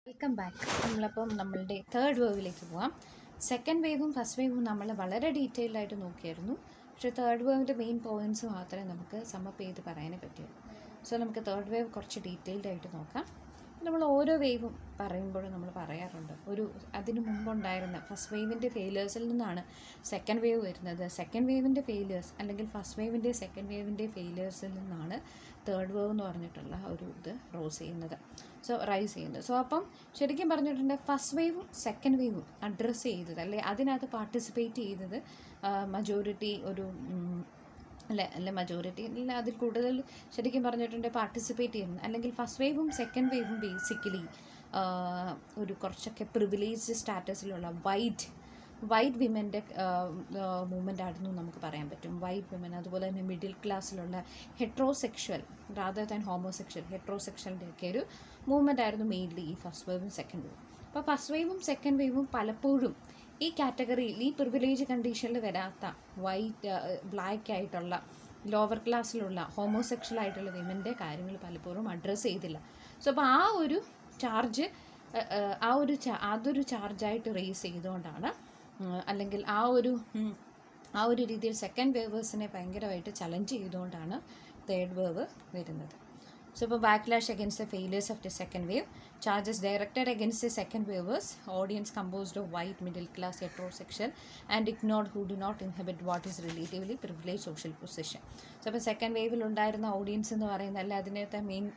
Welcome back. നമ്മളുടെ third വേവിലേക്ക് പോവാം. Second വേവും ഫസ്റ്റ് വേവും നമ്മൾ വളരെ ഡീറ്റെയിൽഡ് ആയിട്ട് നോക്കിയായിരുന്നു. പക്ഷേ തേർഡ് വേവിൻ്റെ മെയിൻ പോയിൻറ്റ്സ് മാത്രമേ നമുക്ക് സമ്മപ്പ് ചെയ്ത് പറയാനേ പറ്റുള്ളൂ. സോ നമുക്ക് തേർഡ് വേവ് കുറച്ച് ഡീറ്റെയിൽഡ് ആയിട്ട് നോക്കാം. നമ്മൾ ഓരോ വേവും പറയുമ്പോഴും നമ്മൾ പറയാറുണ്ട്, അതിന് മുമ്പുണ്ടായിരുന്ന ഫസ്റ്റ് വേവിൻ്റെ ഫെയിലേഴ്സിൽ നിന്നാണ് സെക്കൻഡ് വേവ് വരുന്നത്. സെക്കൻഡ് വേവിൻ്റെ ഫെയിലേഴ്സ് അല്ലെങ്കിൽ ഫസ്റ്റ് വേവിൻ്റെ സെക്കൻഡ് വേവിൻ്റെ ഫെയിലേഴ്സിൽ നിന്നാണ് തേർഡ് വേവ് എന്ന് പറഞ്ഞിട്ടുള്ള ഇത് റൈസ് ചെയ്യുന്നത്. സോ അപ്പം ശരിക്കും പറഞ്ഞിട്ടുണ്ടെങ്കിൽ ഫസ്റ്റ് വേവും സെക്കൻഡ് വേവും അഡ്രസ്സ് ചെയ്തത് അതിനകത്ത് പാർട്ടിസിപ്പേറ്റ് ചെയ്തത് മജോറിറ്റി മജോറിറ്റി അല്ല, അതിൽ കൂടുതൽ ശരിക്കും പറഞ്ഞിട്ടുണ്ടെങ്കിൽ പാർട്ടിസിപ്പേറ്റ് ചെയ്യുന്നത് അല്ലെങ്കിൽ ഫസ്റ്റ് വേവും സെക്കൻഡ് വേവും ബേസിക്കലി ഒരു കുറച്ചൊക്കെ പ്രിവിലേജ് സ്റ്റാറ്റസിലുള്ള വൈറ്റ് വിമൻ്റെ മൂവ്മെൻ്റ് ആയിരുന്നു നമുക്ക് പറയാൻ പറ്റും. വൈറ്റ് വിമൻ, അതുപോലെ തന്നെ മിഡിൽ ക്ലാസ്സിലുള്ള ഹെട്രോസെക്ഷൽ റാദർ ദാൻ ഹോമോസെക്ഷൽ ഹെട്രോസെക്ഷലിൻ്റെയൊക്കെ ഒരു മൂവ്മെൻ്റ് ആയിരുന്നു മെയിൻലി ഈ ഫസ്റ്റ് വേവും സെക്കൻഡ് വേവും. അപ്പോൾ ഫസ്റ്റ് വേവും സെക്കൻഡ് വേവും പലപ്പോഴും ഈ കാറ്റഗറിയിൽ ഈ പ്രിവിലേജ് കണ്ടീഷനിൽ വരാത്ത ബ്ലാക്ക് ആയിട്ടുള്ള ലോവർ ക്ലാസ്സിലുള്ള ഹോമോസെക്ഷൽ ആയിട്ടുള്ള വിമൻ്റെ കാര്യങ്ങൾ പലപ്പോഴും അഡ്രസ്സ് ചെയ്തില്ല. സോ അപ്പോൾ അതൊരു ചാർജായിട്ട് റേസ് ചെയ്തുകൊണ്ടാണ്, അല്ലെങ്കിൽ ആ ഒരു രീതിയിൽ സെക്കൻഡ് വേവേഴ്സിനെ ഭയങ്കരമായിട്ട് ചലഞ്ച് ചെയ്തുകൊണ്ടാണ് തേർഡ് വേവ് വരുന്നത്. So, backlash against the failures of the second wave, charges directed against the second waves, audience composed of white, middle class, heterosexual and ignored who do not inhabit what is relatively privileged social position. So, second wave ഉണ്ടായിരുന്ന audience എന്ന് പറയുന്നത് അതിനകത്തെ main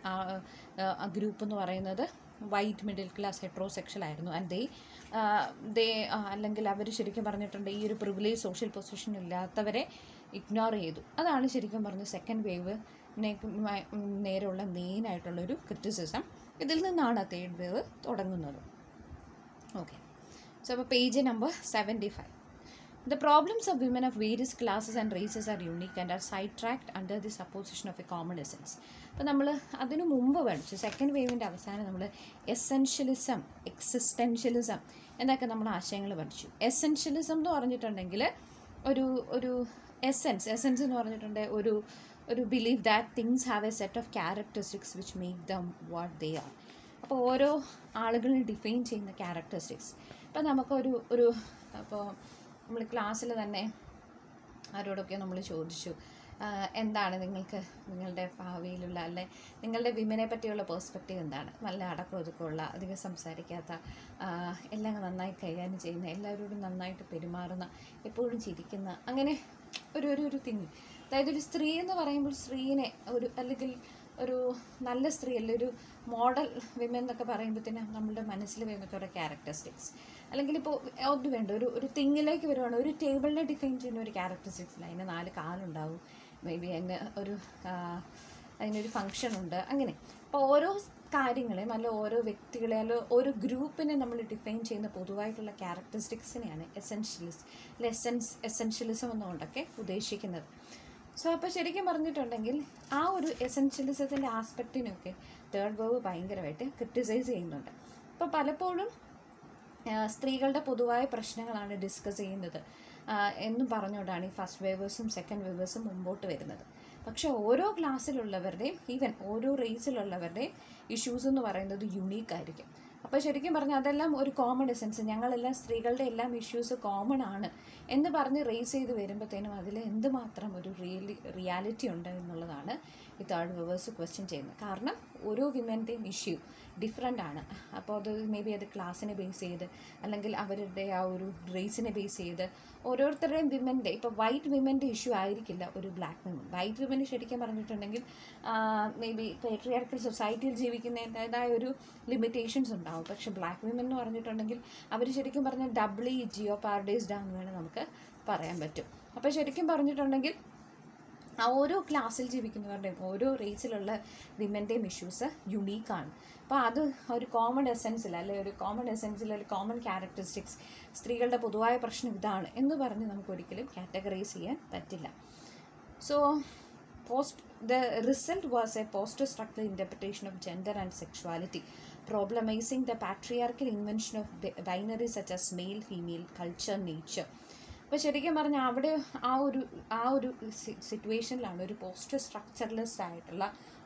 group എന്ന് പറയുന്നത് white middle class heterosexual ആയിരുന്നു. And അല്ലെങ്കിൽ അവർ ശരിക്കും പറഞ്ഞിട്ടുണ്ട് ഈ ഒരു പ്രിവിലേജ് സോഷ്യൽ പൊസിഷൻ ഇല്ലാത്തവരെ ഇഗ്നോർ ചെയ്തു. അതാണ് ശരിക്കും പറഞ്ഞ സെക്കൻഡ് വേവ് നേരെയുള്ള മെയിനായിട്ടുള്ളൊരു ക്രിറ്റിസിസം. ഇതിൽ നിന്നാണ് തേർഡ് വേവ് തുടങ്ങുന്നത്. ഓക്കെ, സോ അപ്പോൾ page number 75. The problems of women of various classes and races are unique and are sidetracked under the supposition of a common essence. അപ്പോൾ നമ്മൾ അതിനു മുമ്പ് പഠിച്ചു സെക്കൻഡ് വേവിൻ്റെ അവസാനം നമ്മൾ എസെൻഷ്യലിസം, എക്സിസ്റ്റൻഷ്യലിസം എന്നൊക്കെ നമ്മൾ ആശയങ്ങൾ പഠിച്ചു. എസെൻഷ്യലിസം എന്ന് പറഞ്ഞിട്ടുണ്ടെങ്കിൽ ഒരു എസെൻസ് എന്ന് പറഞ്ഞിട്ടുണ്ടെങ്കിൽ ഒരു believe that things have A set of characteristics which make them what they are. അപ്പോൾ ഓരോ ആളുകളും ഡിഫൈൻ ചെയ്യുന്ന ക്യാരക്ടറിസ്റ്റിക്സ്. ഇപ്പോൾ നമുക്കൊരു അപ്പോൾ നമ്മൾ ക്ലാസ്സിൽ തന്നെ ആരോടൊക്കെ നമ്മൾ ചോദിച്ചു, എന്താണ് നിങ്ങളുടെ ഭാവിയിലുള്ള നിങ്ങളുടെ വിമനെ പറ്റിയുള്ള പേഴ്സ്പെക്റ്റീവ് എന്താണ്? നല്ല അടക്കം ഒതുക്കമുള്ള, അധികം സംസാരിക്കാത്ത, എല്ലാം നന്നായി കൈകാര്യം ചെയ്യുന്ന, എല്ലാവരോടും നന്നായിട്ട് പെരുമാറുന്ന, എപ്പോഴും ചിരിക്കുന്ന, അങ്ങനെ ഒരു തിങ്. അതായത് ഒരു സ്ത്രീ എന്ന് പറയുമ്പോൾ സ്ത്രീനെ അല്ലെങ്കിൽ ഒരു നല്ല സ്ത്രീ ഒരു മോഡൽ വിമൻ എന്നൊക്കെ പറയുമ്പോഴത്തേനും നമ്മളുടെ മനസ്സിൽ വരുന്ന കുറേ ക്യാരക്ടറിസ്റ്റിക്സ്, അല്ലെങ്കിൽ ഇപ്പോൾ അത് വേണ്ട ഒരു തിങ്ങിലേക്ക് വരുവാണ്, ഒരു ടേബിളിനെ ഡിഫൈൻ ചെയ്യുന്ന ഒരു ക്യാരക്ടറിസ്റ്റിക്സിൽ അതിന് 4 കാലുണ്ടാവും, മേ ബി അതിനൊരു ഫങ്ഷൻ ഉണ്ട്, അങ്ങനെ. അപ്പോൾ ഓരോ കാര്യങ്ങളെയും ഓരോ വ്യക്തികളെ ഓരോ ഗ്രൂപ്പിനെ നമ്മൾ ഡിഫൈൻ ചെയ്യുന്ന പൊതുവായിട്ടുള്ള ക്യാരക്ടറിസ്റ്റിക്സിനെയാണ് എസെൻഷ്യലിസം എന്നുകൊണ്ടൊക്കെ ഉദ്ദേശിക്കുന്നത്. സോ അപ്പോൾ ശരിക്കും പറഞ്ഞിട്ടുണ്ടെങ്കിൽ ആ ഒരു എസെൻഷ്യലിസത്തിൻ്റെ ആസ്പെക്റ്റിനൊക്കെ തേർഡ് വേവ് ഭയങ്കരമായിട്ട് ക്രിറ്റിസൈസ് ചെയ്യുന്നുണ്ട്. അപ്പോൾ പലപ്പോഴും സ്ത്രീകളുടെ പൊതുവായ പ്രശ്നങ്ങളാണ് ഡിസ്കസ് ചെയ്യുന്നത് എന്നും പറഞ്ഞുകൊണ്ടാണ് ഈ ഫസ്റ്റ് വേവേഴ്സും സെക്കൻഡ് വേവേഴ്സും മുമ്പോട്ട് വരുന്നത്. പക്ഷേ ഓരോ ക്ലാസ്സിലുള്ളവരുടെയും ഈവൻ ഓരോ റേസിലുള്ളവരുടെയും ഇഷ്യൂസ് എന്ന് പറയുന്നത് യുണീക്കായിരിക്കും. അപ്പോൾ ശരിക്കും പറഞ്ഞാൽ അതെല്ലാം ഒരു കോമൺ എസെൻസ്, ഞങ്ങളെല്ലാം സ്ത്രീകളുടെ എല്ലാം ഇഷ്യൂസ് കോമൺ ആണ് എന്ന് പറഞ്ഞ് റേസ് ചെയ്ത് വരുമ്പോഴത്തേനും അതിൽ എന്തുമാത്രം ഒരു റിയാലിറ്റി ഉണ്ട് എന്നുള്ളതാണ് ഈ തേർഡ് വേവേഴ്സ് ക്വസ്റ്റ്യൻ ചെയ്യുന്നത്. കാരണം ഓരോ വിമൻ്റെയും ഇഷ്യൂ ഡിഫറെൻ്റ് ആണ്. അപ്പോൾ അത് മേ ബി അത് ക്ലാസ്സിനെ ബേസ് ചെയ്ത് അല്ലെങ്കിൽ അവരുടെ ആ ഒരു റേസിനെ ബേസ് ചെയ്ത് ഓരോരുത്തരുടെയും വിമൻ്റെ, ഇപ്പോൾ വൈറ്റ് വിമൻ്റെ ഇഷ്യൂ ആയിരിക്കില്ല ഒരു ബ്ലാക്ക് വിമൻ. വൈറ്റ് വിമന് ശരിക്കും പറഞ്ഞിട്ടുണ്ടെങ്കിൽ മേ ബി പേട്രിയാർക്കൽ സൊസൈറ്റിയിൽ ജീവിക്കുന്നതിൻ്റെതായ ഒരു ലിമിറ്റേഷൻസ് ഉണ്ടാവും. പക്ഷേ ബ്ലാക്ക് വിമൻ എന്ന് പറഞ്ഞിട്ടുണ്ടെങ്കിൽ അവർ ശരിക്കും പറഞ്ഞാൽ ഡബ്ലി ജിയോപാരഡൈസ്ഡ് ആണെന്ന് വേണം നമുക്ക് പറയാൻ പറ്റും. അപ്പോൾ ശരിക്കും പറഞ്ഞിട്ടുണ്ടെങ്കിൽ ആ ഓരോ ക്ലാസ്സിൽ ജീവിക്കുന്നവരുടെയും ഓരോ റേസിലുള്ള വിമൻ്റെയും ഇഷ്യൂസ് യുണീക്കാണ്. അപ്പോൾ അത് ഒരു കോമൺ എസെൻസിൽ ഒരു കോമൺ ക്യാരക്ടറിസ്റ്റിക്സ്, സ്ത്രീകളുടെ പൊതുവായ പ്രശ്നം ഇതാണ് എന്ന് പറഞ്ഞ് നമുക്കൊരിക്കലും കാറ്റഗറൈസ് ചെയ്യാൻ പറ്റില്ല. So the result was a post-structural interpretation of gender and sexuality, problematizing the patriarchal invention of binaries such as male, female, culture, nature. അപ്പോൾ ശരിക്കും പറഞ്ഞാൽ അവിടെ ആ ഒരു സിറ്റുവേഷനിലാണ് ഒരു പോസ്റ്റ് സ്ട്രക്ചറലിസ്റ്റ് ആയിട്ടുള്ള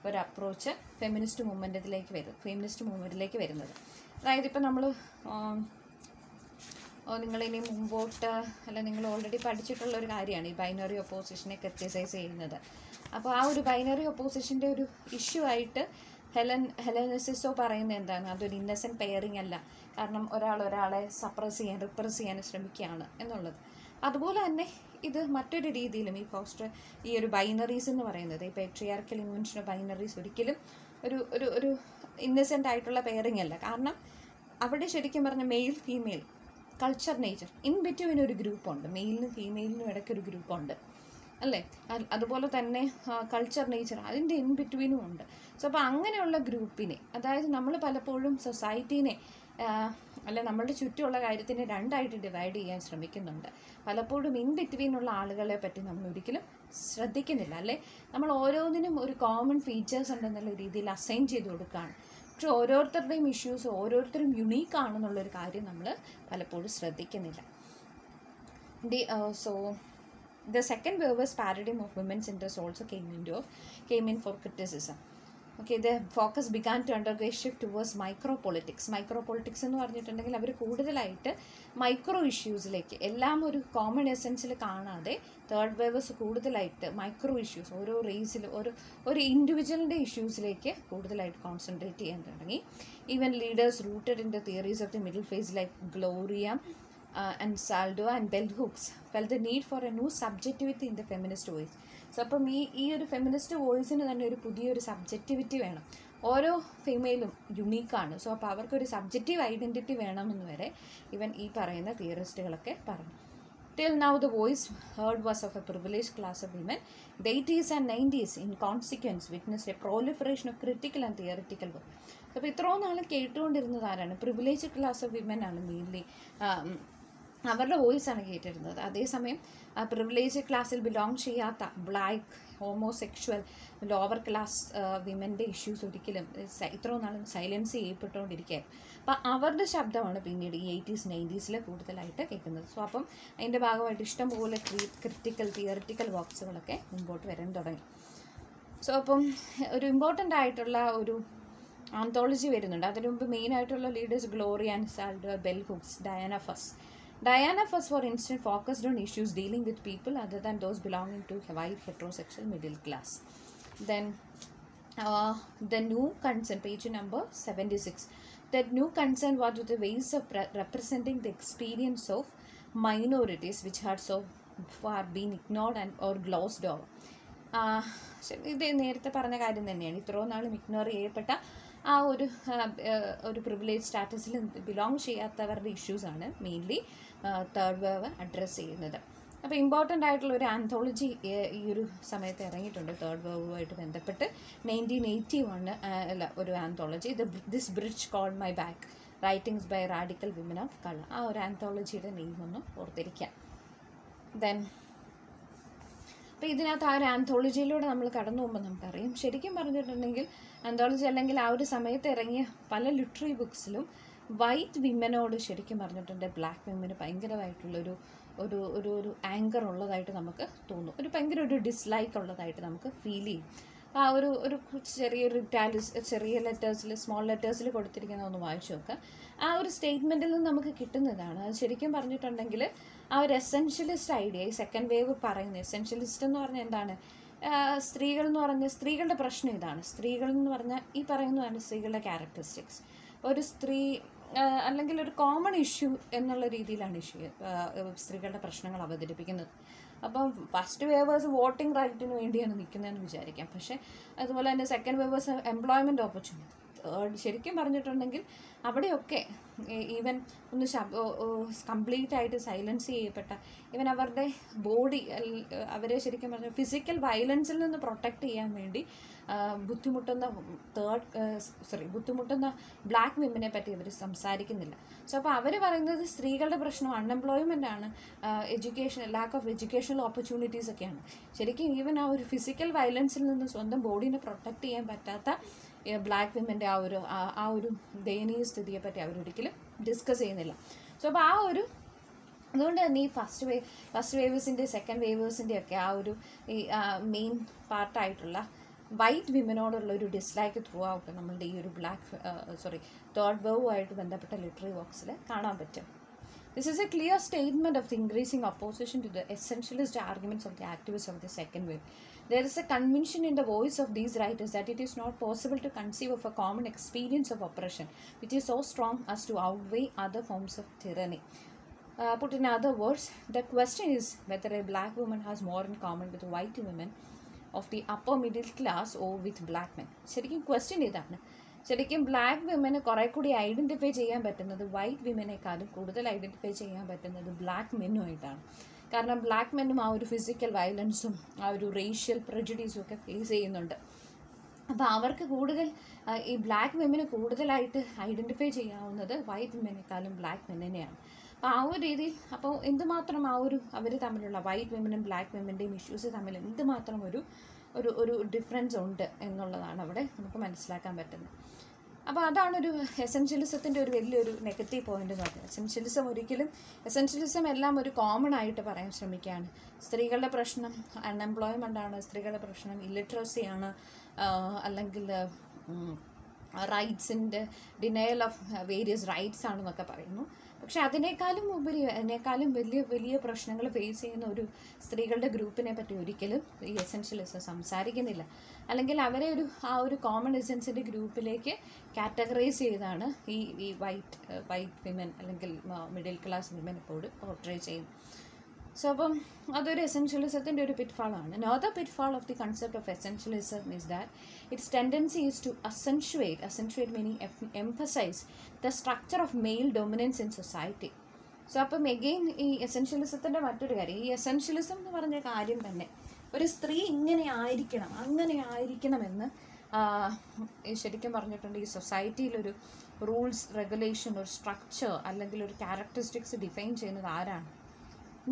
ഒരു അപ്രോച്ച് ഫെമിനിസ്റ്റ് മൂവ്മെൻറ്റിലേക്ക് വരുന്നത്. അതായത് ഇപ്പം നമ്മൾ നിങ്ങളിനി മുമ്പോട്ട് അല്ല നിങ്ങൾ ഓൾറെഡി പഠിച്ചിട്ടുള്ള ഒരു കാര്യമാണ് ഈ ബൈനറി ഒപ്പോസിഷനെ ക്രിറ്റിസൈസ് ചെയ്യുന്നത്. അപ്പോൾ ആ ഒരു ബൈനറി ഒപ്പോസിഷൻ്റെ ഒരു ഇഷ്യൂ ആയിട്ട് ഹെലനിസിസോ പറയുന്നത് എന്താണ്, അതൊരു ഇന്നസെൻറ്റ് പെയറിങ് അല്ല, കാരണം ഒരാളെ റിപ്രസ് ചെയ്യാൻ ശ്രമിക്കുകയാണ് എന്നുള്ളത്. അതുപോലെ തന്നെ ഇത് മറ്റൊരു രീതിയിലും ഈ ഒരു ബൈനറീസ് എന്ന് പറയുന്നത്, ഈ പേട്രിയാർക്കൽ ഇൻവെൻഷൻ ഓഫ് ബൈനറീസ് ഒരിക്കലും ഒരു ഇന്നസെൻ്റ് ആയിട്ടുള്ള പെയറിങ് അല്ല. കാരണം അവിടെ ശരിക്കും പറഞ്ഞാൽ male female culture nature in between ഒരു ഗ്രൂപ്പുണ്ട്, മെയിലിനും ഫീമെയിലിനും ഇടയ്ക്കൊരു ഗ്രൂപ്പുണ്ട് അല്ലേ. അതുപോലെ തന്നെ കൾച്ചർ നേച്ചർ അതിൻ്റെ ഇൻ ബിറ്റ്വീനും ഉണ്ട്. സോ അപ്പോൾ അങ്ങനെയുള്ള ഗ്രൂപ്പിനെ, അതായത് നമ്മൾ പലപ്പോഴും സൊസൈറ്റീനെ അല്ല നമ്മളുടെ ചുറ്റുമുള്ള കാര്യത്തിനെ രണ്ടായിട്ട് ഡിവൈഡ് ചെയ്യാൻ ശ്രമിക്കുന്നുണ്ട്. പലപ്പോഴും ഇൻ ബിറ്റ്വീനുള്ള ആളുകളെ പറ്റി നമ്മൾ ഒരിക്കലും ശ്രദ്ധിക്കുന്നില്ല, അല്ലേ. നമ്മൾ ഓരോന്നിനും ഒരു കോമൺ ഫീച്ചേഴ്സ് ഉണ്ടെന്നുള്ള രീതിയിൽ അസൈൻ ചെയ്ത് കൊടുക്കുകയാണ്. പക്ഷെ ഓരോരുത്തരുടെയും ഇഷ്യൂസ് ഓരോരുത്തരും യുണീക്ക് ആണെന്നുള്ളൊരു കാര്യം നമ്മൾ പലപ്പോഴും ശ്രദ്ധിക്കുന്നില്ല. The second Weber's paradigm of women's interests also came in for criticism. Okay, the focus began to undergo a shift towards micropolitics. Micropolitics എന്ന് പറഞ്ഞിട്ടുണ്ടെങ്കിൽ അവർ കൂടുതലായിട്ട് മൈക്രോ ഇഷ്യൂസിലേക്ക്, എല്ലാം ഒരു കോമൺ എസൻസിൽ കാണാതെ തേർഡ് വേവേഴ്സ് കൂടുതലായിട്ട് മൈക്രോ ഇഷ്യൂസ്, ഓരോ റേസിൽ ഒരു ഇൻഡിവിജ്വലിൻ്റെ ഇഷ്യൂസിലേക്ക് കൂടുതലായിട്ട് കോൺസെൻട്രേറ്റ് ചെയ്യാൻ തുടങ്ങി. Even leaders rooted in the theories of the middle phase like Gloria and Saldo and bell hooks felt the need for a new subjectivity in the feminist voice. So അപ്പം ഈ ഒരു ഫെമിനിസ്റ്റ് വോയിസിന് തന്നെ ഒരു പുതിയൊരു subjectivity വേണം. ഓരോ ഫീമെയിലും യുണീക്കാണ്. So അപ്പോൾ അവർക്കൊരു സബ്ജക്റ്റീവ് ഐഡൻറ്റിറ്റി വേണമെന്ന് വരെ ഇവൻ ഈ പറയുന്ന തിയറിസ്റ്റുകളൊക്കെ പറഞ്ഞു. Till now the voice heard was of a privileged class of women. The 80s and 90s in consequence witnessed a proliferation of critical and theoretical work. അപ്പോൾ ഇത്രയും നാൾ കേട്ടുകൊണ്ടിരുന്നത് ആരാണ്? പ്രിവിലേജ്ഡ് ക്ലാസ് ഓഫ് വിമൻ ആണ് മെയിൻലി. അവരുടെ വോയിസാണ് കേട്ടിരുന്നത്. അതേസമയം പ്രിവിലേജ് ക്ലാസ്സിൽ ബിലോങ് ചെയ്യാത്ത ബ്ലാക്ക്, ഹോമോസെക്ഷൽ, ലോവർ ക്ലാസ് വിമൻ്റെ ഇഷ്യൂസ് ഒരിക്കലും ഇത്രയും നാളും സൈലൻസ് ചെയ്യപ്പെട്ടുകൊണ്ടിരിക്കുകയായിരുന്നു. അപ്പം അവരുടെ ശബ്ദമാണ് പിന്നീട് ഈ 80s 90s കൂടുതലായിട്ട് കേൾക്കുന്നത്. സോ അപ്പം അതിൻ്റെ ഭാഗമായിട്ട് ഇഷ്ടംപോലെ ക്രിറ്റിക്കൽ തിയറിറ്റിക്കൽ വർക്ക്സുകളൊക്കെ മുമ്പോട്ട് വരാൻ തുടങ്ങി. സോ അപ്പം ഒരു ഇമ്പോർട്ടൻ്റ് ആയിട്ടുള്ള ഒരു ആന്തോളജി വരുന്നുണ്ട്. അതിനു മുമ്പ് മെയിനായിട്ടുള്ള leaders Gloria Anzaldua, bell hooks, Diana Fuss, for instance, focused on issues dealing with people other than those belonging to white heterosexual middle class. Then the new concern, page number 76. That new concern was with the ways of representing the experience of minorities which had so far been ignored or glossed over. ഇത് നേരത്തെ പറഞ്ഞ കാര്യം തന്നെയാണ്. ഇത്രയും നാളും ignore ചെയ്യപ്പെട്ട ആ ഒരു പ്രിവിലേജ് സ്റ്റാറ്റസിൽ ബിലോങ് ചെയ്യാത്തവരുടെ ഇഷ്യൂസാണ് മെയിൻലി തേർഡ് വേവ് അഡ്രസ്സ് ചെയ്യുന്നത്. അപ്പോൾ ഇമ്പോർട്ടൻ്റ് ആയിട്ടുള്ള ഒരു ആന്തോളജി ഈ ഒരു സമയത്ത് ഇറങ്ങിയിട്ടുണ്ട് തേർഡ് വേവുമായിട്ട് ബന്ധപ്പെട്ട്. 1981 ഒരു anthology, this bridge called my back, writings by radical women of colour. ആ ഒരു ആന്തോളജിയുടെ നെയിമൊന്ന് ഓർത്തിരിക്കാം. ദെൻ അപ്പോൾ ഇതിനകത്ത് ആ ഒരു ആന്തോളജിയിലൂടെ നമ്മൾ കടന്നു പോകുമ്പോൾ നമുക്കറിയാം, ശരിക്കും പറഞ്ഞിട്ടുണ്ടെങ്കിൽ ആന്തോളജി അല്ലെങ്കിൽ ആ ഒരു സമയത്ത് ഇറങ്ങിയ പല ലിറ്റററി ബുക്സിലും വൈറ്റ് വിമനോട് ശരിക്കും പറഞ്ഞിട്ടുണ്ട് ബ്ലാക്ക് വിമന് ഭയങ്കരമായിട്ടുള്ളൊരു ഒരു ആങ്കർ ഉള്ളതായിട്ട് നമുക്ക് തോന്നും. ഭയങ്കര ഒരു ഡിസ്ലൈക്ക് ഉള്ളതായിട്ട് നമുക്ക് ഫീൽ ചെയ്യും. ആ ഒരു ചെറിയ ലെറ്റേഴ്സിൽ, സ്മോൾ ലെറ്റേഴ്സിൽ കൊടുത്തിരിക്കുന്ന ഒന്ന് വായിച്ചു നോക്കുക. ആ ഒരു സ്റ്റേറ്റ്മെൻറ്റിൽ നിന്ന് നമുക്ക് കിട്ടുന്നതാണ്. അത് ശരിക്കും പറഞ്ഞിട്ടുണ്ടെങ്കിൽ ആ ഒരു എസെൻഷ്യലിസ്റ്റ് ഐഡിയ, ഈ സെക്കൻഡ് വേവ് പറയുന്നത്, എസെൻഷ്യലിസ്റ്റ് എന്ന് പറഞ്ഞാൽ എന്താണ്? സ്ത്രീകളുടെ പ്രശ്നം ഇതാണ്. സ്ത്രീകൾ എന്ന് പറഞ്ഞാൽ ഈ പറയുന്നതാണ് സ്ത്രീകളുടെ ക്യാരക്ടറിസ്റ്റിക്സ്. ഒരു സ്ത്രീ അല്ലെങ്കിൽ ഒരു കോമൺ ഇഷ്യൂ എന്നുള്ള രീതിയിലാണ് സ്ത്രീകളുടെ പ്രശ്നങ്ങൾ അവതരിപ്പിക്കുന്നത്. അപ്പം ഫസ്റ്റ് വേവേഴ്സ് വോട്ടിംഗ് റൈറ്റിന് വേണ്ടിയാണ് നിൽക്കുന്നതെന്ന് വിചാരിക്കാം. പക്ഷേ അതുപോലെ തന്നെ സെക്കൻഡ് വേവേഴ്സ് എംപ്ലോയ്മെൻറ്റ് ഓപ്പർച്യൂണിറ്റി. ശരിക്കും പറഞ്ഞിട്ടുണ്ടെങ്കിൽ അവിടെയൊക്കെ ഈവൻ ഒന്ന് കംപ്ലീറ്റ് ആയിട്ട് സൈലൻസ് ചെയ്യപ്പെട്ട, ഈവൻ അവരുടെ ബോഡി, അവരെ ശരിക്കും പറഞ്ഞാൽ ഫിസിക്കൽ വയലൻസിൽ നിന്ന് പ്രൊട്ടക്റ്റ് ചെയ്യാൻ വേണ്ടി ബുദ്ധിമുട്ടുന്ന ബ്ലാക്ക് വിമനെ പറ്റി അവർ സംസാരിക്കുന്നില്ല. സോ അപ്പോൾ അവർ പറയുന്നത് സ്ത്രീകളുടെ പ്രശ്നം അൺഎംപ്ലോയ്മെൻ്റ് ആണ്, ലാക്ക് ഓഫ് എഡ്യൂക്കേഷണൽ ഓപ്പർച്യൂണിറ്റീസ് ഒക്കെയാണ്. ശരിക്കും ഈവൻ ആ ഒരു ഫിസിക്കൽ വയലൻസിൽ നിന്ന് സ്വന്തം ബോഡീനെ പ്രൊട്ടക്റ്റ് ചെയ്യാൻ പറ്റാത്ത ബ്ലാക്ക് വിമൻ്റെ ആ ഒരു ദയനീയ സ്ഥിതിയെപ്പറ്റി അവരൊരിക്കലും ഡിസ്കസ് ചെയ്യുന്നില്ല. സോ അപ്പോൾ അതുകൊണ്ട് തന്നെ ഈ ഫസ്റ്റ് വേവേഴ്സിൻ്റെ സെക്കൻഡ് വേവേഴ്സിൻ്റെ ഒക്കെ ആ ഒരു ഈ മെയിൻ പാർട്ടായിട്ടുള്ള വൈറ്റ് വിമനോടുള്ള ഒരു ഡിസ്ലൈക്ക് ത്രൂ ഔട്ട് നമ്മളുടെ ഈ ഒരു തേർഡ് വേവുമായിട്ട് ബന്ധപ്പെട്ട ലിറ്റററി വർക്ക്സിൽ കാണാൻ പറ്റും. This is a clear statement of the increasing opposition to the essentialist arguments of the activists of the second wave. There is a conviction in the voice of these writers that it is not possible to conceive of a common experience of oppression which is so strong as to outweigh other forms of tyranny. Put in other words, the question is whether a black woman has more in common with white women of the upper middle class or with black men. ശരിക്കും question ഇതാണ്. ശരിക്കും black women കുറെ കൂടി identify ചെയ്യാൻ പറ്റുന്നത് white വിമനേക്കാളും കൂടുതൽ identify ചെയ്യാൻ പറ്റുന്നത് ബ്ലാക്ക് മെന്നുമായിട്ടാണ്. കാരണം ബ്ലാക്ക് മെന്നും ആ ഒരു ഫിസിക്കൽ വയലൻസും ആ ഒരു റേഷ്യൽ പ്രെജുഡീസും ഒക്കെ ഫേസ് ചെയ്യുന്നുണ്ട്. അപ്പോൾ അവർക്ക് കൂടുതൽ ഈ ബ്ലാക്ക് വിമന് കൂടുതലായിട്ട് ഐഡൻറ്റിഫൈ ചെയ്യാവുന്നത് വൈറ്റ് വിമനേക്കാളും ബ്ലാക്ക് മെന്നിനെയാണ്. അപ്പോൾ ആ ഒരു രീതിയിൽ അപ്പോൾ എന്തുമാത്രം അവർ തമ്മിലുള്ള വൈറ്റ് വിമനും ബ്ലാക്ക് വിമൻ്റെയും ഇഷ്യൂസ് തമ്മിൽ എന്തുമാത്രം ഒരു ഡിഫറൻസ് ഉണ്ട് എന്നുള്ളതാണ് അവിടെ നമുക്ക് മനസ്സിലാക്കാൻ പറ്റുന്നത്. അപ്പോൾ അതാണൊരു എസെൻഷ്യലിസത്തിൻ്റെ ഒരു വലിയൊരു നെഗറ്റീവ് പോയിന്റ് എന്ന് പറയുന്നത്. എസെൻഷ്യലിസം എല്ലാം ഒരു കോമൺ ആയിട്ട് പറയാൻ ശ്രമിക്കുകയാണ്. സ്ത്രീകളുടെ പ്രശ്നം അൺഎംപ്ലോയ്മെൻ്റ് ആണ്, സ്ത്രീകളുടെ പ്രശ്നം ഇല്ലിറ്ററസിയാണ്, അല്ലെങ്കിൽ റൈറ്റ്സിൻ്റെ ഡിനയൽ ഓഫ് വേരിയസ് റൈറ്റ്സ് ആണെന്നൊക്കെ പറയുന്നു. പക്ഷെ അതിനേക്കാളും വലിയ പ്രശ്നങ്ങൾ ഫേസ് ചെയ്യുന്ന ഒരു സ്ത്രീകളുടെ ഗ്രൂപ്പിനെ പറ്റി ഒരിക്കലും ഈ എസെൻഷ്യലിസം സംസാരിക്കുന്നില്ല. അല്ലെങ്കിൽ അവരെ ആ ഒരു കോമൺ എസെൻസിൻ്റെ ഗ്രൂപ്പിലേക്ക് കാറ്റഗറൈസ് ചെയ്താണ് ഈ വൈറ്റ് വിമൻ അല്ലെങ്കിൽ മിഡിൽ ക്ലാസ് വിമൻ എപ്പോഴും പോർട്രേ ചെയ്യും. സോ അപ്പം അതൊരു എസെൻഷ്യലിസത്തിൻ്റെ ഒരു പിറ്റ്ഫാളാണ്. Another pitfall of the concept of essentialism is that its tendency is to accentuate meaning emphasize the structure of male dominance in society. So അപ്പം again ഈ എസെൻഷ്യലിസത്തിൻ്റെ മറ്റൊരു കാര്യം, ഈ എസെൻഷ്യലിസം എന്ന് പറഞ്ഞ കാര്യം തന്നെ ഒരു സ്ത്രീ അങ്ങനെ ആയിരിക്കണമെന്ന് ശരിക്കും പറഞ്ഞിട്ടുണ്ട്. ഈ സൊസൈറ്റിയിലൊരു റൂൾസ്, റെഗുലേഷൻ, ഒരു സ്ട്രക്ചർ അല്ലെങ്കിൽ ഒരു ക്യാരക്ടറിസ്റ്റിക്സ് ഡിഫൈൻ ചെയ്യുന്നത് ആരാണ്?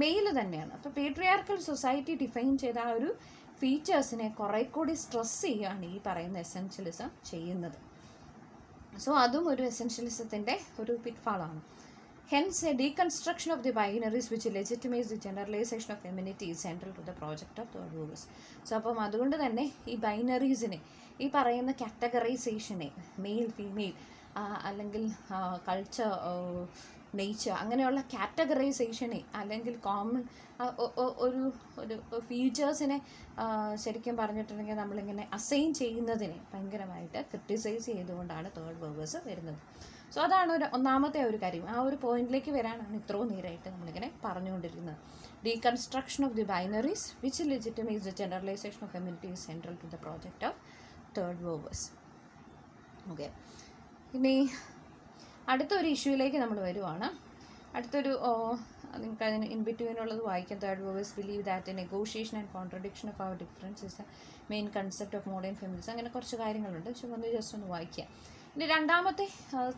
മെയിൽ തന്നെയാണ്. അപ്പോൾ പേട്രിയാർക്കൽ സൊസൈറ്റി ഡിഫൈൻ ചെയ്ത ആ ഒരു ഫീച്ചേഴ്സിനെ കുറെ കൂടി സ്ട്രെസ് ചെയ്യുകയാണ് ഈ പറയുന്ന എസെൻഷ്യലിസം ചെയ്യുന്നത്. സോ അതും ഒരു എസെൻഷ്യലിസത്തിൻ്റെ ഒരു പിറ്റ്ഫാളാണ്. Hence, a deconstruction of the binaries which legitimates the generalization of femininity is central to the project of third wave. So അപ്പം അതുകൊണ്ട് തന്നെ ഈ ബൈനറീസിനെ, ഈ പറയുന്ന കാറ്റഗറൈസേഷനെ, മെയിൽ ഫീമെയിൽ അല്ലെങ്കിൽ കൾച്ചർ നേച്ചർ അങ്ങനെയുള്ള കാറ്റഗറൈസേഷനെ അല്ലെങ്കിൽ കോമൺ ഒരു ഫീച്ചേഴ്സിനെ ശരിക്കും പറഞ്ഞിട്ടുണ്ടെങ്കിൽ നമ്മളിങ്ങനെ അസൈൻ ചെയ്യുന്നതിനെ ഭയങ്കരമായിട്ട് ക്രിട്ടിസൈസ് ചെയ്തുകൊണ്ടാണ് തേർഡ് വേവേഴ്സ് വരുന്നത്. സോ അതാണ് ഒന്നാമത്തെ ഒരു കാര്യം. ആ ഒരു പോയിന്റിലേക്ക് വരാനാണ് ഇത്രയും നേരമായിട്ട് നമ്മളിങ്ങനെ പറഞ്ഞുകൊണ്ടിരിക്കുന്നത്. Deconstruction of the binaries which legitimates the generalization of femininity is central to the project of third wavers. Okay, ഇനി അടുത്തൊരു ഇഷ്യൂയിലേക്ക് നമ്മൾ വരുവാണ്. അടുത്തൊരു നിങ്ങൾക്ക് അതിന് ഇൻ ബിറ്റ്വീനുള്ളത് വായിക്കാം. Third wavers believe that negotiation and contradiction of our difference is the main concept of modern feminism. അങ്ങനെ കുറച്ച് കാര്യങ്ങളുണ്ട്. പക്ഷെ ഒന്ന് ജസ്റ്റ് ഒന്ന് വായിക്കാം. ഇനി രണ്ടാമത്തെ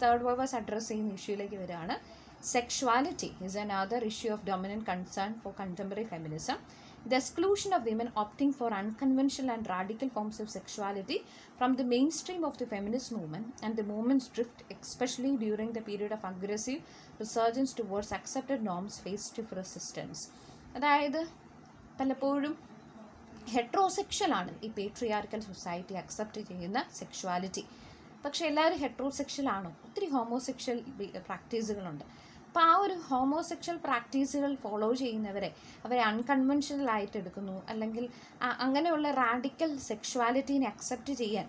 തേർഡ് വേവേഴ്സ് അഡ്രസ്സ് ചെയ്യുന്ന ഇഷ്യൂയിലേക്ക് വരികയാണ്. Sexuality is another issue of dominant concern for contemporary feminism. The exclusion of women opting for unconventional and radical forms of sexuality from the mainstream of the feminist movement and the movement's drift, especially during the period of aggressive resurgence towards accepted norms, faced with resistance. അതായത് പലപ്പോഴും heterosexual ആണ് ഈ patriarchal society accept ചെയ്യുന്ന sexuality. പക്ഷെ എല്ലാവരും heterosexual ആണോ? ഒത്തിരി homosexual പ്രാക്ടീസുകളുണ്ട്. അപ്പോൾ ആ ഒരു ഹോമോസെക്ഷൽ പ്രാക്ടീസുകൾ ഫോളോ ചെയ്യുന്നവരെ അൺകൺവെൻഷണൽ ആയിട്ട് എടുക്കുന്നു, അല്ലെങ്കിൽ അങ്ങനെയുള്ള റാഡിക്കൽ സെക്ഷുവാലിറ്റീനെ അക്സെപ്റ്റ് ചെയ്യാൻ,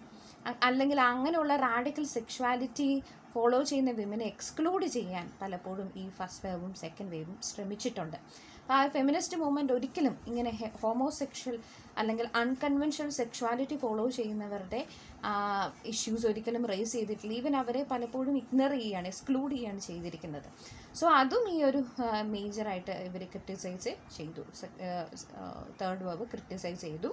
അല്ലെങ്കിൽ അങ്ങനെയുള്ള റാഡിക്കൽ സെക്ഷുവാലിറ്റി ഫോളോ ചെയ്യുന്ന വിമനെ എക്സ്ക്ലൂഡ് ചെയ്യാൻ പലപ്പോഴും ഈ ഫസ്റ്റ് വേവും സെക്കൻഡ് വേവും ശ്രമിച്ചിട്ടുണ്ട്. അപ്പോൾ ആ ഫെമിനിസ്റ്റ് മൂവ്മെൻറ്റ് ഒരിക്കലും ഇങ്ങനെ ഹോമോസെക്ഷൽ അല്ലെങ്കിൽ അൺകൺവെൻഷണൽ സെക്ഷുവാലിറ്റി ഫോളോ ചെയ്യുന്നവരുടെ ഇഷ്യൂസ് ഒരിക്കലും റേസ് ചെയ്തിട്ടില്ല. ഈവൻ അവരെ പലപ്പോഴും ഇഗ്നോർ ചെയ്യുകയാണ്, എക്സ്ക്ലൂഡ് ചെയ്യുകയാണ് ചെയ്തിരിക്കുന്നത്. സോ അതും ഈ ഒരു മേജറായിട്ട് ഇവർ ക്രിട്ടിസൈസ് ചെയ്തു, തേർഡ് വേവ് ക്രിട്ടിസൈസ് ചെയ്തു.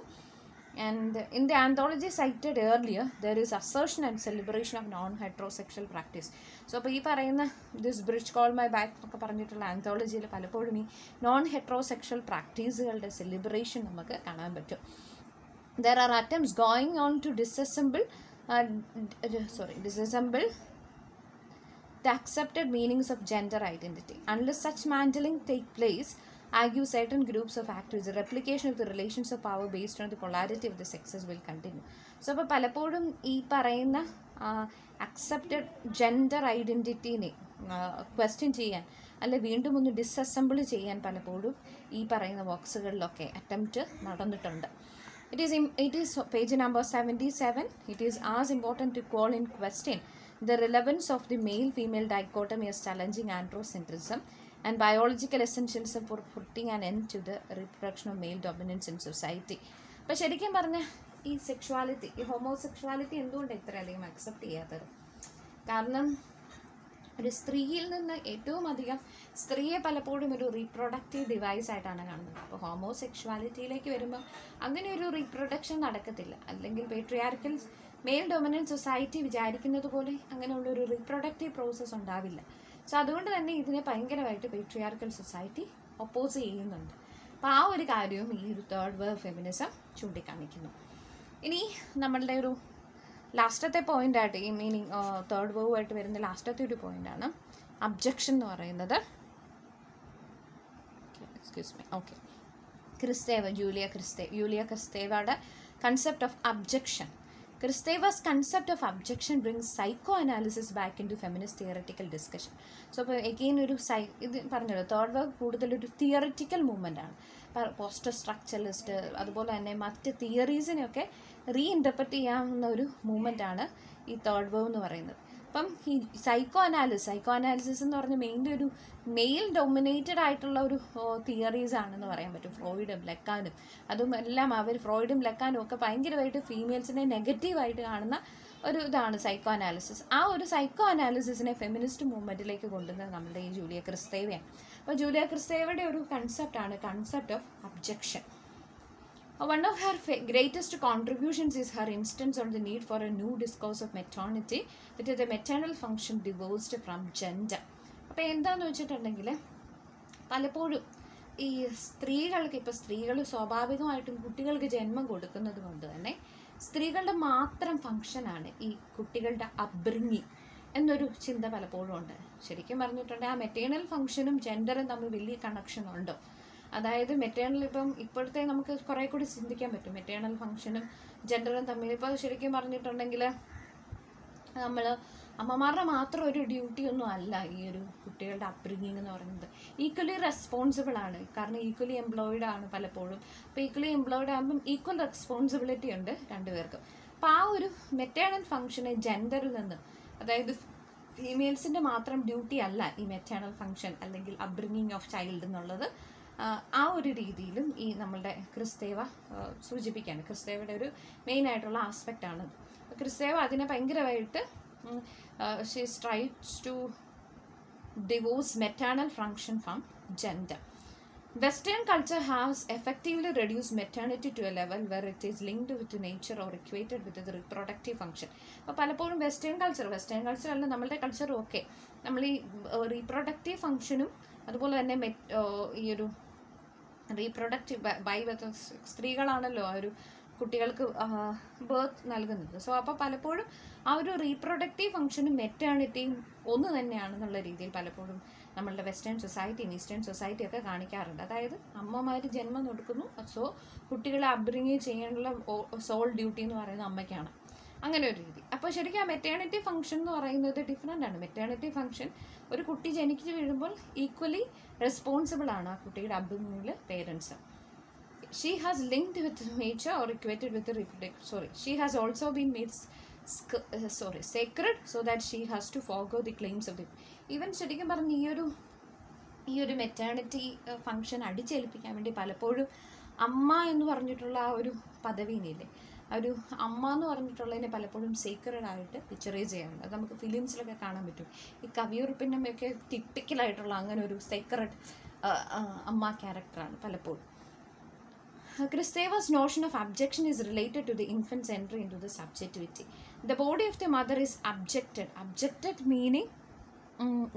And in the anthology cited earlier, there is assertion and celebration of non-heterosexual practice. So അപ്പോൾ ഈ പറയുന്ന this bridge call my back എന്നൊക്കെ പറഞ്ഞിട്ടുള്ള ആന്തോളജിയിൽ പലപ്പോഴും ഈ നോൺ ഹെട്രോസെക്ഷൽ പ്രാക്ടീസുകളുടെ സെലിബ്രേഷൻ നമുക്ക് കാണാൻ പറ്റും. There are attempts going on to disassemble the accepted meanings of gender identity. Unless such mantling take place, argue certain groups of actors, the replication of the relations of power based on the polarity of the sexes will continue. So അപ്പോൾ പലപ്പോഴും ഈ പറയുന്ന accepted gender ഐഡൻറ്റിറ്റീനെ question ചെയ്യാൻ അല്ലെ വീണ്ടും ഒന്ന് disassemble ചെയ്യാൻ പലപ്പോഴും ഈ പറയുന്ന ബോക്സുകളിലൊക്കെ അറ്റംപ്റ്റ് നടന്നിട്ടുണ്ട്. It is page number 77. It is as important to call in question the relevance of the male-female dichotomy as challenging androcentrism and biological essentials for putting an end to the reproduction of male dominance in society. അപ്പോൾ ശരിക്കും പറഞ്ഞാൽ ഈ sexuality, ഈ homosexuality എന്തുകൊണ്ടാണ് ഇത്രയധികം accept ചെയ്യാത്തത്? കാരണം ഒരു സ്ത്രീയിൽ നിന്ന് ഏറ്റവും അധികം സ്ത്രീയെ പലപ്പോഴും ഒരു റീപ്രൊഡക്റ്റീവ് ഡിവൈസ് ആയിട്ടാണ് കാണുന്നത്. അപ്പോൾ ഹോമോസെക്ഷുവാലിറ്റിയിലേക്ക് വരുമ്പോൾ അങ്ങനെ ഒരു റീപ്രൊഡക്ഷൻ നടക്കത്തില്ല. അല്ലെങ്കിൽ പേട്രിയാർക്കൽ മെയിൽ ഡൊമിനൻറ്റ് സൊസൈറ്റി വിചാരിക്കുന്നത് പോലെ അങ്ങനെയുള്ളൊരു റീപ്രൊഡക്റ്റീവ് പ്രോസസ്സ് ഉണ്ടാവില്ല. സോ അതുകൊണ്ട് തന്നെ ഇതിനെ ഭയങ്കരമായിട്ട് പേട്രിയാർക്കൽ സൊസൈറ്റി ഒപ്പോസ് ചെയ്യുന്നുണ്ട്. അപ്പോൾ ആ ഒരു കാര്യവും ഈ ഒരു തേർഡ് വേവ് ഫെമിനിസം ചൂണ്ടിക്കാണിക്കുന്നു. ഇനി നമ്മളുടെ ഒരു ലാസ്റ്റത്തെ പോയിൻ്റായിട്ട്, ഈ മീനിങ് തേർഡ് വേവുമായിട്ട് വരുന്ന ലാസ്റ്റത്തെ ഒരു പോയിൻ്റാണ് അബ്ജക്ഷൻ എന്ന് പറയുന്നത്. ഓക്കെ, ജൂലിയ ക്രിസ്തേവയുടെ concept of abjection. Kristeva's concept of objection brings psychoanalysis back into feminist theoretical discussion. So അപ്പോൾ എഗെയിൻ ഒരു ഇത് പറഞ്ഞല്ലോ, തേർഡ് വേവ് കൂടുതലൊരു തിയറിറ്റിക്കൽ മൂവ്മെൻ്റ് ആണ്. പോസ്റ്റർ സ്ട്രക്ചറലിസ്റ്റ് അതുപോലെ തന്നെ മറ്റ് തിയറീസിനെയൊക്കെ റീഇൻ്റർപ്രറ്റ് ചെയ്യാവുന്ന ഒരു മൂവ്മെൻ്റ് ഈ തേർഡ് വേവ് എന്ന് പറയുന്നത്. അപ്പം ഈ സൈക്കോ അനാലിസിസ് എന്ന് പറഞ്ഞാൽ മെയിൻലി ഒരു മെയിൽ ഡൊമിനേറ്റഡ് ആയിട്ടുള്ള ഒരു തിയറീസ് ആണെന്ന് പറയാൻ പറ്റും. ഫ്രോയിഡും ലെക്കാനും അതും എല്ലാം ഫ്രോയിഡും ലെക്കാനും ഒക്കെ ഭയങ്കരമായിട്ട് ഫീമെയിൽസിനെ നെഗറ്റീവായിട്ട് കാണുന്ന ഒരു ഇതാണ് സൈക്കോ അനാലിസിസ്. ആ ഒരു സൈക്കോ അനാലിസിസിനെ ഫെമിനിസ്റ്റ് മൂവ്മെൻറ്റിലേക്ക് കൊണ്ടുവന്നത് നമ്മുടെ ഈ ജൂലിയ ക്രിസ്തേവയാണ്. അപ്പോൾ ജൂലിയ ക്രിസ്തേവയുടെ ഒരു concept of objection. One of her greatest contributions is her instance on the need for a new discourse of maternity, which is the maternal function divorced from gender. അപ്പോൾ എന്താണെന്ന് വെച്ചിട്ടുണ്ടെങ്കിൽ പലപ്പോഴും ഈ സ്ത്രീകൾക്ക്, ഇപ്പോൾ സ്ത്രീകൾ സ്വാഭാവികമായിട്ടും കുട്ടികൾക്ക് ജന്മം കൊടുക്കുന്നത് കൊണ്ട് തന്നെ സ്ത്രീകളുടെ മാത്രം ഫങ്ഷനാണ് ഈ കുട്ടികളുടെ അപ്ബ്രിങ്ങിങ് എന്നൊരു ചിന്ത പലപ്പോഴും ഉണ്ട്. ശരിക്കും പറഞ്ഞിട്ടുണ്ടെങ്കിൽ ആ മെറ്റേണൽ ഫങ്ഷനും ജെൻഡറും തമ്മിൽ വലിയ കണക്ഷൻ ഉണ്ടോ? അതായത് മെറ്റേണൽ ഇപ്പോഴത്തെ നമുക്ക് കുറേ കൂടി ചിന്തിക്കാൻ പറ്റും മെറ്റേണൽ ഫങ്ഷനും ജെൻഡറും തമ്മിൽ. ഇപ്പോൾ ശരിക്കും പറഞ്ഞിട്ടുണ്ടെങ്കിൽ നമ്മൾ അമ്മമാരുടെ മാത്രം ഒരു ഡ്യൂട്ടി ഒന്നും അല്ല ഈ ഒരു കുട്ടികളുടെ അപ്ബ്രിങ്ങിങ് എന്ന് പറയുന്നത്. ഈക്വലി റെസ്പോൺസിബിൾ ആണ്, കാരണം ഈക്വലി എംപ്ലോയിഡ് ആണ് പലപ്പോഴും. അപ്പോൾ ഈക്വലി എംപ്ലോയിഡ് ആകുമ്പം ഈക്വൽ റെസ്പോൺസിബിലിറ്റി ഉണ്ട് രണ്ടുപേർക്കും. അപ്പോൾ ആ ഒരു മെറ്റേണൽ ഫങ്ഷനെ ജെൻഡറിൽ നിന്ന്, അതായത് ഫീമെയിൽസിൻ്റെ മാത്രം ഡ്യൂട്ടി അല്ല ഈ മെറ്റേണൽ ഫങ്ഷൻ അല്ലെങ്കിൽ അപ്ബ്രിങ്ങിങ് ഓഫ് ചൈൽഡ് എന്നുള്ളത്. ആ ഒരു രീതിയിലും ഈ നമ്മളുടെ ക്രിസ്തേവ സൂചിപ്പിക്കുകയാണ്. ക്രിസ്തേവയുടെ ഒരു മെയിനായിട്ടുള്ള ആസ്പെക്റ്റാണ്. ക്രിസ്തേവ അതിനെ ഭയങ്കരമായിട്ട് she tries to divorce maternal function from gender. Western culture has effectively reduced maternity to a level where it is linked with nature or equated with the reproductive function. അപ്പോൾ പലപ്പോഴും വെസ്റ്റേൺ കൾച്ചർ അല്ല നമ്മളുടെ കൾച്ചറും ഒക്കെ നമ്മൾ ഈ reproductive ഫങ്ഷനും അതുപോലെ തന്നെ ഈ ഒരു റീപ്രൊഡക്റ്റീവ് സ്ത്രീകളാണല്ലോ ആ ഒരു കുട്ടികൾക്ക് ബർത്ത് നൽകുന്നത്. സോ അപ്പോൾ പലപ്പോഴും ആ ഒരു റീപ്രൊഡക്റ്റീവ് ഫങ്ഷനും മെറ്റേണിറ്റിയും ഒന്ന് തന്നെയാണെന്നുള്ള രീതിയിൽ പലപ്പോഴും നമ്മളുടെ വെസ്റ്റേൺ സൊസൈറ്റിയും ഈസ്റ്റേൺ സൊസൈറ്റിയും ഒക്കെ കാണിക്കാറുണ്ട്. അതായത് അമ്മമാർ ജന്മം കൊടുക്കുന്നു, സോ കുട്ടികളെ അപ്ബ്രിങ് ചെയ്യാനുള്ള സോൾ ഡ്യൂട്ടി എന്ന് പറയുന്നത് അമ്മയ്ക്കാണ്, അങ്ങനെ ഒരു രീതി. അപ്പോൾ ശരിക്കും ആ മെറ്റേണിറ്റി ഫംഗ്ഷൻ എന്ന് പറയുന്നത് ഡിഫറെൻ്റ് ആണ്. മെറ്റേണിറ്റി ഫംഗ്ഷൻ ഒരു കുട്ടി ജനിച്ചു വീഴുമ്പോൾ ഈക്വലി റെസ്പോൺസിബിൾ ആണ് ആ കുട്ടിയുടെ അപ്ബ്രിങ്ങിൽ parents. She has linked with nature or equated with the reproductive. She has also been made sacred so that she has to forego the claims of the. Even ശരിക്കും പറഞ്ഞ് ഈ ഒരു മെറ്റേണിറ്റി ഫംഗ്ഷൻ അടിച്ചേൽപ്പിക്കാൻ വേണ്ടി പലപ്പോഴും അമ്മ എന്ന് പറഞ്ഞിട്ടുള്ള ആ ഒരു പദവിനില്ലേ, ആ ഒരു അമ്മ എന്ന് പറഞ്ഞിട്ടുള്ളതിനെ പലപ്പോഴും സേക്രഡ് ആയിട്ട് പിക്ചറൈസ് ചെയ്യാറുണ്ട്. അത് നമുക്ക് ഫിലിംസിലൊക്കെ കാണാൻ പറ്റും. ഈ കവിയൂർപ്പിൻ്റെ ഒക്കെ ടിപ്പിക്കലായിട്ടുള്ള അങ്ങനെ ഒരു സേക്രഡ് അമ്മ ക്യാരക്ടറാണ് പലപ്പോഴും. Kristeva's notion of abjection is related to the infant's entry into the subjectivity. The body of the mother is abjected meaning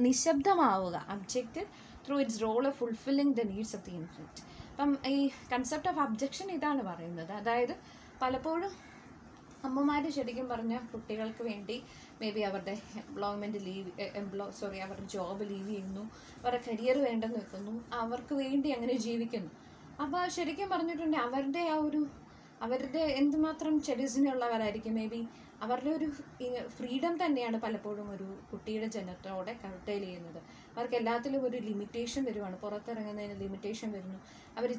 നിശബ്ദമാവുക, abjected through its role of fulfilling the needs of the infant. അപ്പം ഈ concept of objection ഇതാണ് പറയുന്നത്. അതായത് പലപ്പോഴും അമ്മമാർ ശരിക്കും പറഞ്ഞാൽ കുട്ടികൾക്ക് വേണ്ടി മേ ബി അവരുടെ എംപ്ലോയ്മെൻറ്റ് ലീവ് അവരുടെ ജോബ് ലീവ് ചെയ്യുന്നു, അവരുടെ കരിയർ വേണ്ടെന്ന് വെക്കുന്നു, അവർക്ക് വേണ്ടി അങ്ങനെ ജീവിക്കുന്നു. അപ്പോൾ ശരിക്കും പറഞ്ഞിട്ടുണ്ടെങ്കിൽ അവരുടെ എന്തുമാത്രം ചെറിസിനുള്ളവരായിരിക്കും. മേ ബി അവരുടെ ഒരു ഫ്രീഡം തന്നെയാണ് പലപ്പോഴും ഒരു കുട്ടിയുടെ ജനനത്തോടെ കർട്ടൈൽ ചെയ്യുന്നത്. അവർക്ക് എല്ലാത്തിലും ഒരു ലിമിറ്റേഷൻ വരുവാണ്, പുറത്തിറങ്ങുന്നതിന് ലിമിറ്റേഷൻ വരുന്നു, അവർ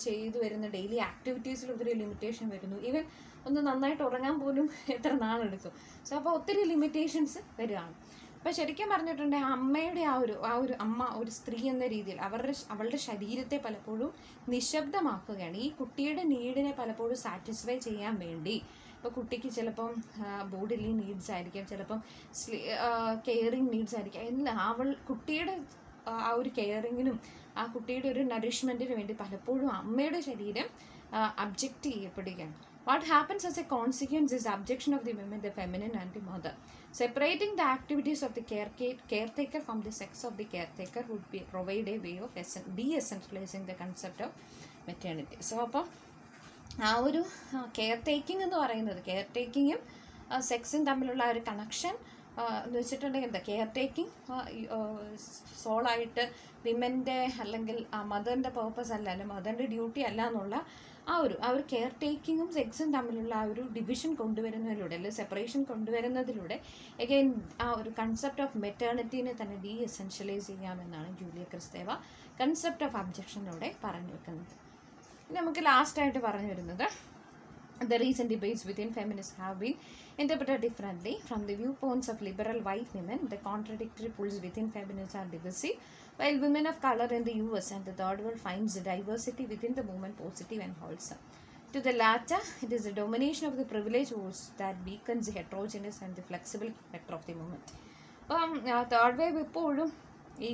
ചെയ്തു വരുന്ന ഡെയിലി ആക്ടിവിറ്റീസിൽ ഒത്തിരി ലിമിറ്റേഷൻ വരുന്നു. ഈവൻ ഒന്ന് നന്നായിട്ട് ഉറങ്ങാൻ പോലും എത്ര നാളെടുക്കും. സോ അപ്പോൾ ഒത്തിരി ലിമിറ്റേഷൻസ് വരികയാണ്. അപ്പോൾ ശരിക്കും പറഞ്ഞിട്ടുണ്ടെങ്കിൽ അമ്മയുടെ ആ ഒരു അമ്മ ഒരു സ്ത്രീ എന്ന രീതിയിൽ അവളുടെ ശരീരത്തെ പലപ്പോഴും നിശബ്ദമാക്കുകയാണ്. ഈ കുട്ടിയുടെ നീഡിനെ പലപ്പോഴും സാറ്റിസ്ഫൈ ചെയ്യാൻ വേണ്ടി. ഇപ്പോൾ കുട്ടിക്ക് ചിലപ്പം ബോഡിലി നീഡ്സ് ആയിരിക്കാം, ചിലപ്പം കെയറിങ് നീഡ്സ് ആയിരിക്കാം. എല്ലാം കുട്ടിയുടെ ആ ഒരു കെയറിങ്ങിനും ആ കുട്ടിയുടെ ഒരു നറിഷ്മെൻറ്റിന് വേണ്ടി പലപ്പോഴും അമ്മയുടെ ശരീരം അബ്ജക്റ്റ് ചെയ്യപ്പെടുകയാണ്. What happens as a consequence is abjection of the women, the feminine and the mother. Separating the activities of the caretaker from the sex of the caretaker would provide a way of de-essentializing the concept of maternity. So, അപ്പോൾ ആ ഒരു care taking എന്ന് പറയുന്നത്, care ടേക്കിങ്ങും സെക്സും തമ്മിലുള്ള ഒരു connection എന്ന് വെച്ചിട്ടുണ്ടെങ്കിൽ എന്താ, കെയർ ടേക്കിംഗ് സോളായിട്ട് വിമൻ്റെ അല്ലെങ്കിൽ മദറിൻ്റെ പേർപ്പസ് അല്ല, അല്ലെങ്കിൽ മദറിൻ്റെ ഡ്യൂട്ടി അല്ല എന്നുള്ള ആ ഒരു കെയർ ടേക്കിങ്ങും സെക്സും തമ്മിലുള്ള ആ ഒരു ഡിവിഷൻ കൊണ്ടുവരുന്നതിലൂടെ, അല്ലെങ്കിൽ സെപ്പറേഷൻ കൊണ്ടുവരുന്നതിലൂടെ എഗെയിൻ ആ ഒരു കൺസെപ്റ്റ് ഓഫ് മെറ്റേണിറ്റീനെ തന്നെ ഡി എസെൻഷ്യലൈസ് ചെയ്യാമെന്നാണ് ജൂലിയ ക്രിസ്തേവ കൺസെപ്റ്റ് ഓഫ് അബ്ജക്ഷനിലൂടെ പറഞ്ഞു വെക്കുന്നത്. നമുക്ക് ലാസ്റ്റായിട്ട് പറഞ്ഞു വരുന്നത്, the recent debates within feminists have been interpreted differently. From the viewpoints of liberal white women, the contradictory pulls within feminists are divisive, while women of color in the US and the third world finds the diversity within the movement positive and wholesome. To the latter, it is the domination of the privileged voice that weakens the heterogeneous and the flexible character of the movement. Third wave എപ്പോഴും ഈ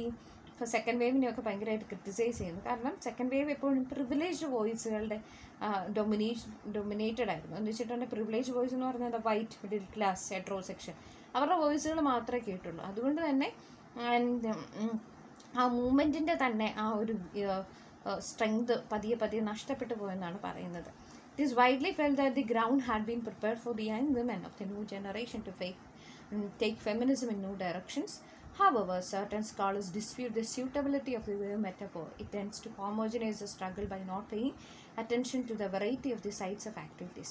second വേവിനെയൊക്കെ ഭയങ്കരമായിട്ട് criticise ചെയ്യുന്നു. കാരണം second wave എപ്പോഴും privileged വോയിസുകളുടെ dominated ആയിരുന്നു. എന്ന് വെച്ചിട്ടുണ്ടെങ്കിൽ privilege voice എന്ന് പറഞ്ഞാൽ വൈറ്റ് മിഡിൽ ക്ലാസ് ഹെട്രോസെക്ഷൻ, അവരുടെ വോയിസുകൾ മാത്രമേ കേട്ടുള്ളൂ. അതുകൊണ്ട് തന്നെ ആ മൂവ്മെൻറ്റിൻ്റെ തന്നെ ആ ഒരു സ്ട്രെങ്ത് പതിയെ നഷ്ടപ്പെട്ടു പോയെന്നാണ് പറയുന്നത്. It is widely felt that the ground had been prepared for the young women of the new generation to take feminism in new directions. However, certain scholars dispute the suitability of the wave metaphor. It tends to homogenize the struggle by not paying attention to the variety of the sides of activities.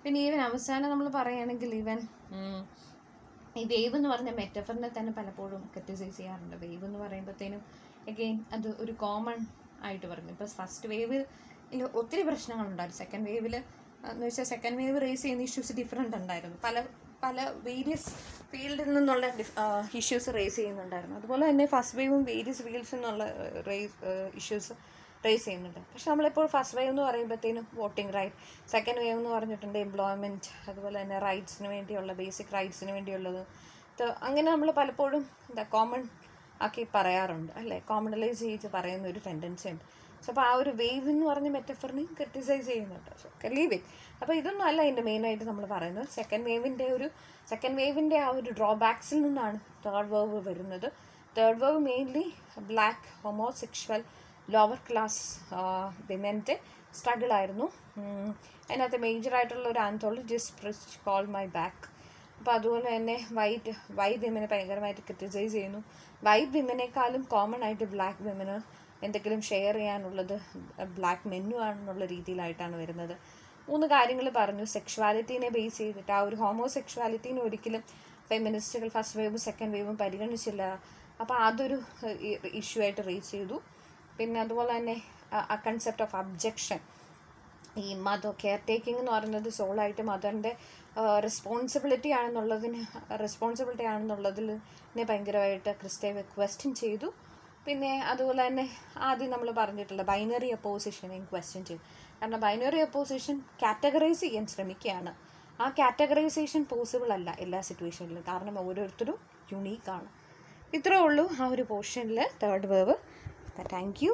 പിന്നെ even അവസാനം നമ്മൾ പറയുകയാണെങ്കിൽ even ഈ wave എന്ന് പറഞ്ഞ മെറ്റഫറിനെ തന്നെ പലപ്പോഴും criticise ചെയ്യാറുണ്ട്. വേവ് എന്ന് പറയുമ്പോഴത്തേനും അഗെയിൻ അത് ഒരു കോമൺ ആയിട്ട് പറഞ്ഞു. ഇപ്പോൾ ഫസ്റ്റ് വേവിൽ ഒത്തിരി പ്രശ്നങ്ങളുണ്ടായിരുന്നു. സെക്കൻഡ് വേവിൽ എന്ന് വെച്ചാൽ സെക്കൻഡ് വേവ് റേസ് ചെയ്യുന്ന ഇഷ്യൂസ് ഡിഫറെൻ്റ് ഉണ്ടായിരുന്നു. പല വേരിയസ് ഫീൽഡിൽ നിന്നുള്ള ഇഷ്യൂസ് റേസ് ചെയ്യുന്നുണ്ടായിരുന്നു. അതുപോലെ തന്നെ ഫസ്റ്റ് വേവും വേരിയസ് ഫീൽഡ്സിൽ നിന്നുള്ള ഇഷ്യൂസ് റേസ് ചെയ്യുന്നുണ്ട്. പക്ഷെ നമ്മളിപ്പോൾ ഫസ്റ്റ് വേവ് എന്ന് പറയുമ്പോഴത്തേനും വോട്ടിംഗ് റൈറ്റ്, സെക്കൻഡ് വേവ് എന്ന് പറഞ്ഞിട്ടുണ്ട് എംപ്ലോയ്മെൻറ്റ്, അതുപോലെ തന്നെ റൈറ്റ്സിന് വേണ്ടിയുള്ള ബേസിക് റൈറ്റ്സിന് വേണ്ടിയുള്ളത്. അങ്ങനെ നമ്മൾ പലപ്പോഴും കോമൺ ആക്കി പറയാറുണ്ട് അല്ലേ, കോമണലൈസ് ചെയ്ത് പറയുന്ന ഒരു ടെൻഡൻസി ഉണ്ട്. സോ അപ്പോൾ ആ ഒരു വേവ് എന്ന് പറഞ്ഞ മെറ്റഫറിനെ ക്രിറ്റിസൈസ് ചെയ്യുന്നുണ്ട്. So leave it. അപ്പോൾ ഇതൊന്നും അല്ല ഇതിൻ്റെ മെയിനായിട്ട് നമ്മൾ പറയുന്നത്. സെക്കൻഡ് വേവിൻ്റെ ആ ഒരു ഡ്രോബാക്സിൽ നിന്നാണ് തേർഡ് വേവ് വരുന്നത്. Third wave mainly black homosexual lower class വിമൻ്റെ സ്ട്രഗിളായിരുന്നു. അതിനകത്ത് മേജറായിട്ടുള്ള ഒരു ആന്തോളജിസ്റ്റ് കോൾ മൈ ബാക്ക്. അപ്പോൾ അതുപോലെ തന്നെ വൈറ്റ് വിമനെ ഭയങ്കരമായിട്ട് ക്രിറ്റിസൈസ് ചെയ്യുന്നു. വൈറ്റ് വിമനേക്കാളും കോമൺ ആയിട്ട് ബ്ലാക്ക് വിമന് എന്തെങ്കിലും ഷെയർ ചെയ്യാനുള്ളത് ബ്ലാക്ക് മെന്നു ആണെന്നുള്ള രീതിയിലായിട്ടാണ് വരുന്നത്. 3 കാര്യങ്ങൾ പറഞ്ഞു. സെക്ഷുവാലിറ്റീനെ ബേസ് ചെയ്തിട്ട് ആ ഒരു ഹോമോസെക്ഷുവാലിറ്റീനെ ഒരിക്കലും ഫെമിനിസ്റ്റുകൾ ഫസ്റ്റ് വേവും സെക്കൻഡ് വേവും പരിഗണിച്ചില്ല. അപ്പോൾ അതൊരു ഇഷ്യൂ ആയിട്ട് റേസ് ചെയ്തു. പിന്നെ അതുപോലെ തന്നെ ആ കൺസെപ്റ്റ് ഓഫ് അബ്ജെക്ഷൻ, ഈ കെയർ ടേക്കിംഗ് എന്ന് പറയുന്നത് സോളായിട്ട് മദറിൻ്റെ റെസ്പോൺസിബിലിറ്റി ആണെന്നുള്ളതിനെ ഭയങ്കരമായിട്ട് ക്രിസ്തേവ ക്വസ്റ്റ്യൻ ചെയ്തു. പിന്നെ അതുപോലെ തന്നെ ആദ്യം നമ്മൾ പറഞ്ഞിട്ടുള്ള ബൈനറി അപ്പോസിഷനെയും ക്വസ്റ്റ്യൻ ചെയ്തു. കാരണം ബൈനറി അപ്പോസിഷൻ കാറ്റഗറൈസ് ചെയ്യാൻ ശ്രമിക്കുകയാണ്. ആ കാറ്റഗറൈസേഷൻ പോസിബിൾ അല്ല എല്ലാ സിറ്റുവേഷനിലും, കാരണം ഓരോരുത്തരും യുണീക്കാണ്. ഇത്രേ ഉള്ളൂ ആ ഒരു പോർഷനിൽ തേർഡ് വേവ്. Thank you.